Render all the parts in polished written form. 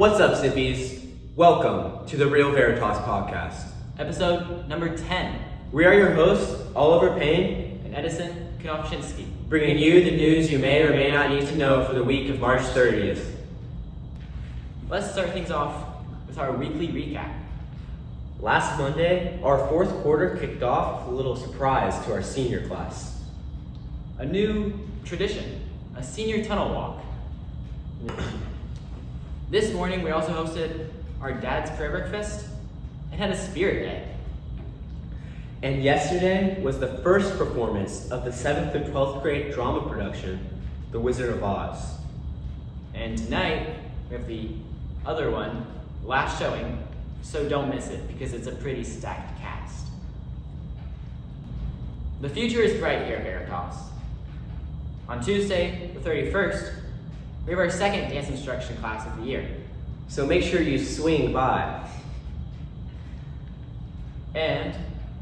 What's up, Zippies? Welcome to the Real Veritas Podcast. Episode number 10. We are your hosts, Oliver Payne And Edison Konopchinsky. bringing you the news you may or may not need to know for the week of March 30th. Let's start things off with our weekly recap. Last Monday, our fourth quarter kicked off with a little surprise to our senior class. A new tradition, a senior tunnel walk. This morning we also hosted our dad's prayer breakfast and had a spirit day. And yesterday was the first performance of the 7th through 12th grade drama production, The Wizard of Oz. And tonight we have the other one, last showing, so don't miss it because it's a pretty stacked cast. The future is bright here at Veritas. On Tuesday, the 31st, we have our second dance instruction class of the year. So make sure you swing by. And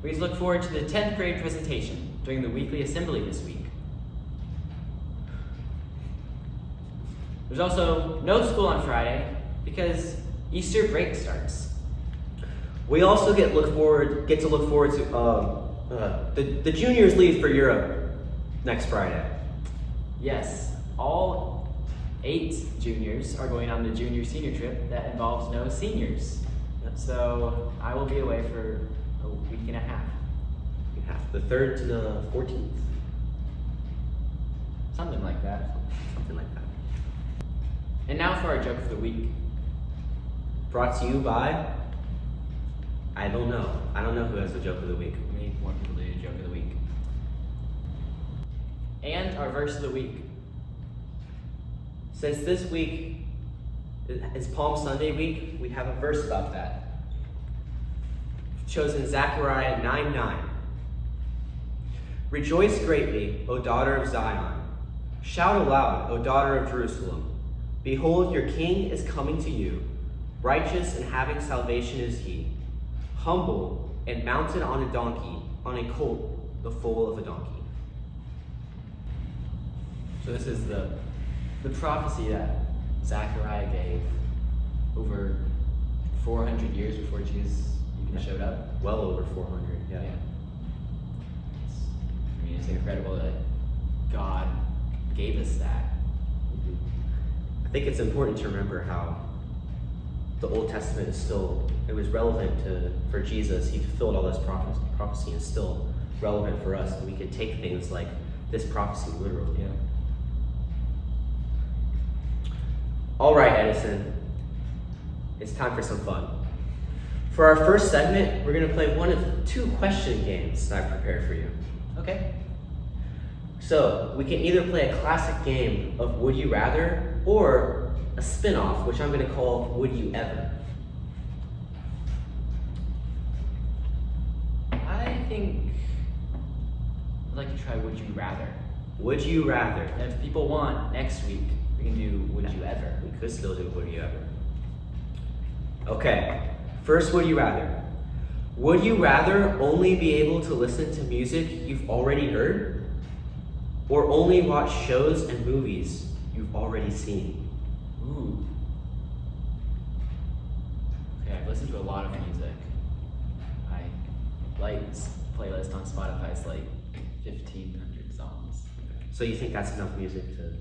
we look forward to the 10th grade presentation during the weekly assembly this week. There's also no school on Friday because Easter break starts. We also get to look forward to the juniors leave for Europe next Friday. Yes, all 8 juniors are going on the junior-senior trip that involves no seniors. So I will be away for a week and a half. The 3rd to the 14th. Something like that. Something like that. And now for our joke of the week. Brought to you by, I don't know who has the joke of the week. We need more people to do a joke of the week. And our verse of the week. Since this week is Palm Sunday week, we have a verse about that. Chosen Zechariah 9:9. Rejoice greatly, O daughter of Zion. Shout aloud, O daughter of Jerusalem. Behold, your king is coming to you. Righteous and having salvation is he. Humble and mounted on a donkey, on a colt, the foal of a donkey. So this is the prophecy that Zechariah gave over 400 years before Jesus even showed up. Well over 400, yeah. It's incredible that God gave us that. I think it's important to remember how the Old Testament is still, it was relevant for Jesus. He fulfilled all this prophecy and still relevant for us. And we can take things like this prophecy literally. Yeah. All right, Edison, it's time for some fun. For our first segment, we're going to play one of 2 question games that I've prepared for you. Okay. So we can either play a classic game of Would You Rather or a spin-off, which I'm going to call Would You Ever. I think I'd like to try Would You Rather. Would you rather? And if people want, next week, we can do Would You Ever. We could still do Would You Ever. Okay, first Would You Rather. Would you rather only be able to listen to music you've already heard? Or only watch shows and movies you've already seen? Ooh. Okay, I've listened to a lot of music. My playlist on Spotify is like 1,500 songs. So you think that's enough music to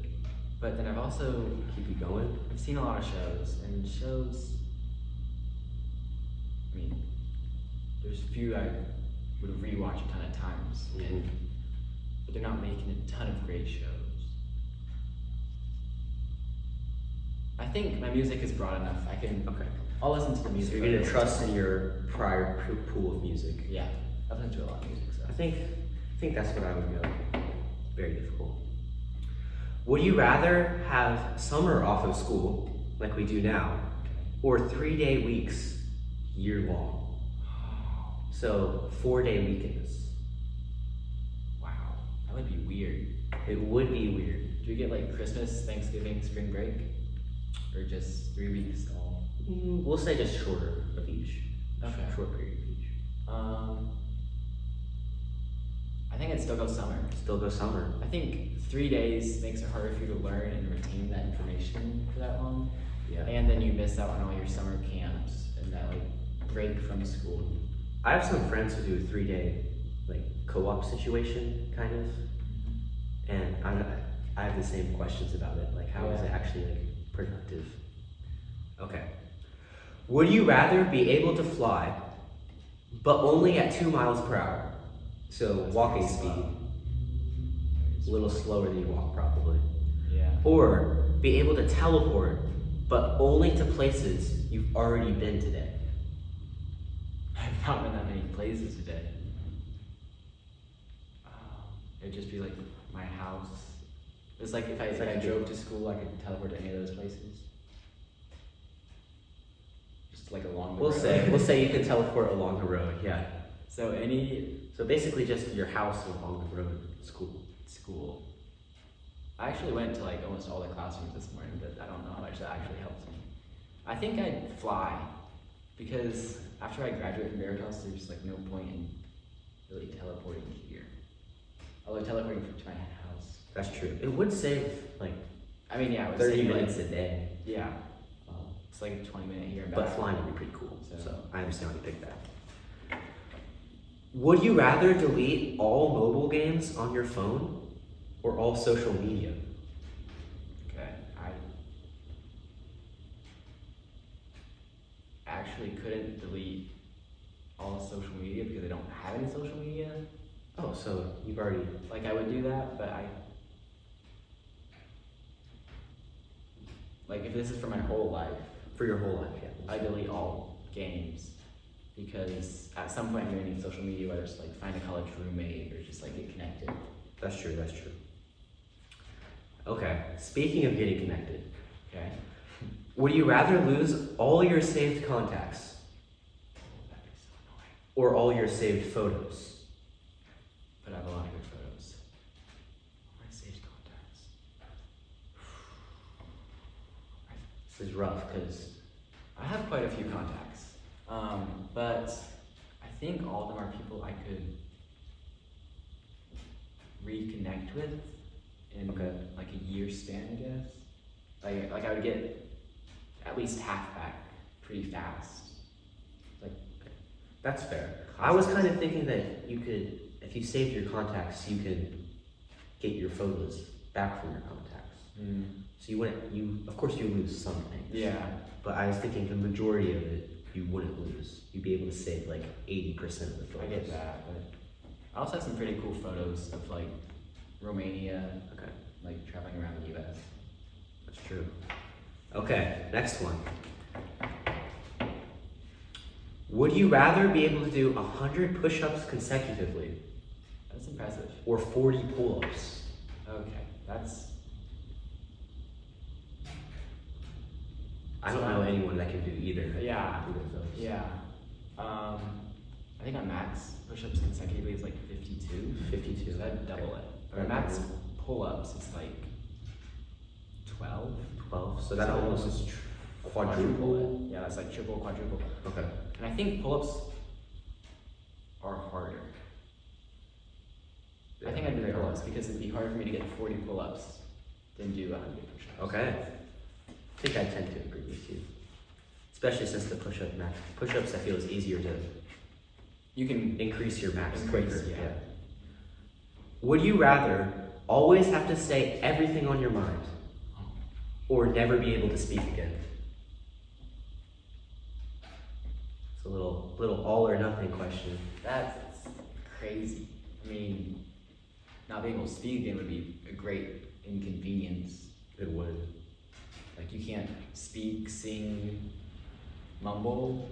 But then I've also keep you going? I've seen a lot of shows, and shows, I mean, there's a few I would rewatch a ton of times, but they're not making a ton of great shows. I think my music is broad enough. I'll listen to the music. So you're going to trust in your prior pool of music? Yeah, I've listened to a lot of music. So I think that's what I would go. Very difficult. Would you rather have summer off of school, like we do now, or 3-day weeks, year long? So 4-day weekends. Wow, that would be weird. It would be weird. Do you get like Christmas, Thanksgiving, spring break? Or just 3 weeks all? We'll say just shorter of each. Okay. Short period of each. I think I'd still go summer. Still go summer. I think 3 days makes it harder for you to learn and retain that information for that long. Yeah. And then you miss out on all your summer camps and that like break from school. I have some friends who do a 3-day like co-op situation kind of, and I have the same questions about it. Like, how is it actually like productive? Okay. Would you rather be able to fly, but only at 2 miles per hour? So walking speed, a little slower than you walk probably. Yeah. Or be able to teleport, but only to places you've already been today. I've not been that many places today. It'd just be like my house. It's like if I drove to school, I could teleport to any of those places. Just like along the road. We'll say you can teleport along the road, yeah. So basically just your house along the road, school. I actually went to like almost all the classrooms this morning, but I don't know how much that actually helps me. I think I'd fly, because after I graduate from Veritas, there's like no point in really teleporting here. Although teleporting to my house. That's true. It would save like I mean, yeah, it would 30 save minutes a day. Yeah. It's like a 20-minute here and back. But flying would be pretty cool. So I understand why you picked that. Would you rather delete all mobile games on your phone or all social media? Okay. I actually couldn't delete all social media because I don't have any social media. Oh, so you've already... Like, I would do that, but like, if this is for my whole life... For your whole life, yeah. I delete all games. Because at some point I'm going to need social media, whether it's like find a college roommate or just like get connected. That's true. Okay, speaking of getting connected. Okay. Would you rather lose all your saved contacts? That'd be so annoying. Or all your saved photos? But I have a lot of good photos. My saved contacts. This is rough because I have quite a few contacts. But I think all of them are people I could reconnect with in like a year span, I guess. Like I would get at least half back pretty fast. Like, that's fair. I was kind of thinking that you could, if you saved your contacts, you could get your photos back from your contacts. So of course you lose some things. Yeah. But I was thinking the majority of it you wouldn't lose. You'd be able to save like 80% of the photos. I get that, but I also have some pretty cool photos of like Romania, like traveling around the US. That's true. Okay, next one. Would you rather be able to do 100 push-ups consecutively? That's impressive. Or 40 pull-ups? Okay, that's... I don't know anyone that can do either. Yeah. Either of those. Yeah. I think my max push-ups consecutively is like 52. 52. So that'd double it. But my max pull-ups is like 12. 12. So that almost is quadruple it. Yeah, that's like triple, quadruple. Okay. And I think pull-ups are harder. I think I'd do pull-ups because it'd be harder for me to get 40 pull-ups than do 100 push-ups. Okay. I think I tend to agree with you. Especially since the push-ups I feel is easier to... You can increase your max quicker. Yeah. Would you rather always have to say everything on your mind or never be able to speak again? It's a little all or nothing question. That's crazy. I mean, not being able to speak again would be a great inconvenience. It would. Like, you can't speak, sing, mumble.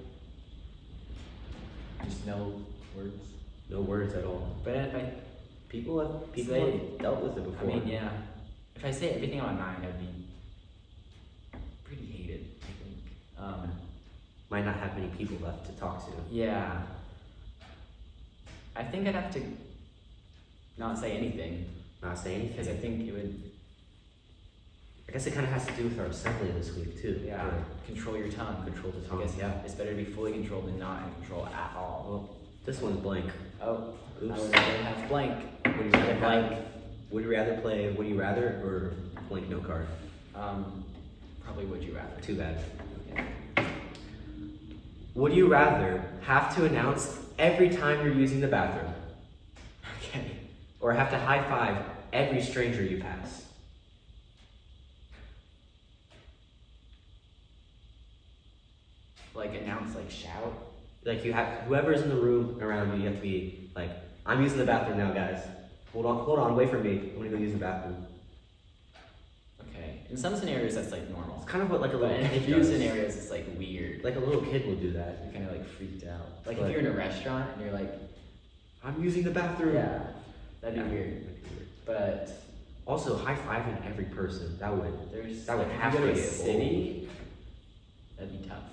Just no words. No words at all. But if people have dealt with it before. I mean, yeah. If I say everything on my mind, I'd be pretty hated, I think. Might not have many people left to talk to. Yeah. I think I'd have to not say anything. Not say anything? Because I think it would... I guess it kind of has to do with our assembly this week, too. Yeah. Control your tongue. Control the tongue, I guess, yeah. It's better to be fully controlled than not in control at all. Well, this one's blank. Oh, oops. I was going to have blank. Would you rather play Would You Rather or blank no card? Probably would you rather. Too bad. Okay. Would you rather have to announce every time you're using the bathroom, Okay. or have to high five every stranger you pass? Like announce, like shout. Like you have whoever's in the room around you have to be like, I'm using the bathroom now, guys. Hold on, wait for me. I'm gonna go use the bathroom. Okay. In some scenarios, that's like normal. It's kind of what like a But little in a kid few does. scenarios, it's like weird. Like a little kid will do that. You're kind of like freaked out. Like But- if you're in a restaurant and you're like, I'm using the bathroom. yeah, that'd be Yeah. weird. But Also, high fiving every person. That would there's That would like, have if you go to to a get city, that'd be tough.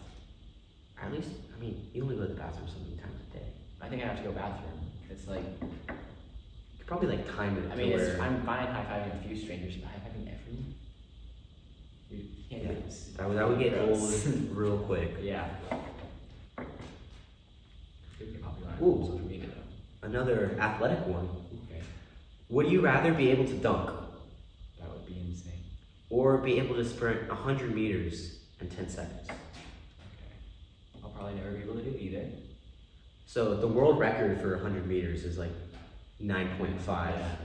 at least. I mean, you only go to the bathroom so many times a day. I think I have to go bathroom. It's like, You could probably like time it. I to mean, where, I'm fine high fiving a few strangers, but high fiving everyone. You can't Yeah. do this. that would get Gross. old real quick. Yeah. It's pretty popular on Ooh. social media though. Another athletic one. Okay. Would you rather be able to dunk That would be insane. or be able to sprint 100 meters in 10 seconds? Okay. I'll probably never be able to do either. So the world record for 100 meters is like 9.5, Yeah.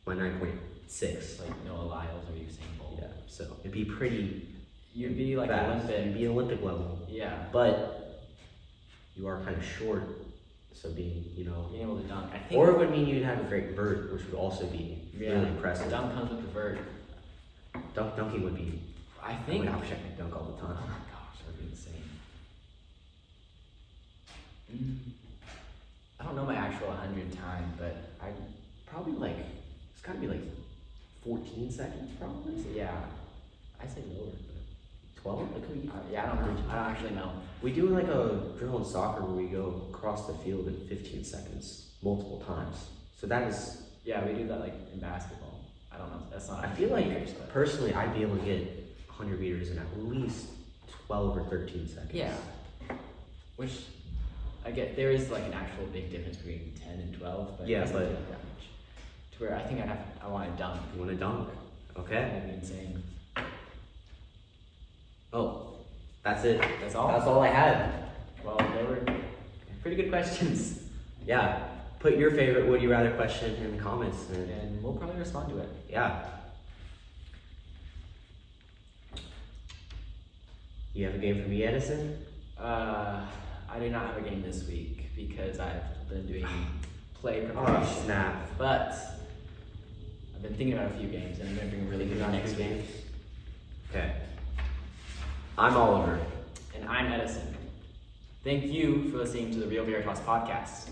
my 9.6. It's like Noah Lyles or Usain Bolt. Yeah, so it'd be pretty You'd be like fast. Olympic. You'd be Olympic level, Yeah. but you are kind of short, so being, Being able to dunk. I think. or it would mean you'd have a great vert, which would also be really impressive. Dunk comes with the vert. Dunking would be, I think. I wish I could dunk all the Oh time. my gosh, that would be insane. I don't know my actual 100 time, but I Probably like, it's gotta be like 14 seconds probably? yeah, I say lower. 12? It could be. Yeah, I don't know. I don't actually know. We do like a drill in soccer where we go across the field in 15 seconds, multiple times. So that is, Yeah, we do that like in basketball. I don't know. That's not. I feel like meters, but- personally I'd be able to get 100 meters in at least 12 or 13 seconds. Yeah. Which I get. There is like an actual big difference between 10 and 12, but Yeah, it doesn't but- feel like that much. To where I think I want to dunk. You want to dunk? Okay. That'd be insane. Oh, that's it. That's all. That's all I had. Well, they were pretty good questions, Yeah. Put your favorite would you rather question in the comments. And and we'll probably respond to it. yeah. You have a game for me, Edison? I do not have a game this week because I've been doing play Oh, preparation. snap. But I've been thinking about a few games, and I'm going to bring a really good one next game. Okay. I'm Oliver. And I'm Edison. Thank you for listening to the Real Veritas podcast.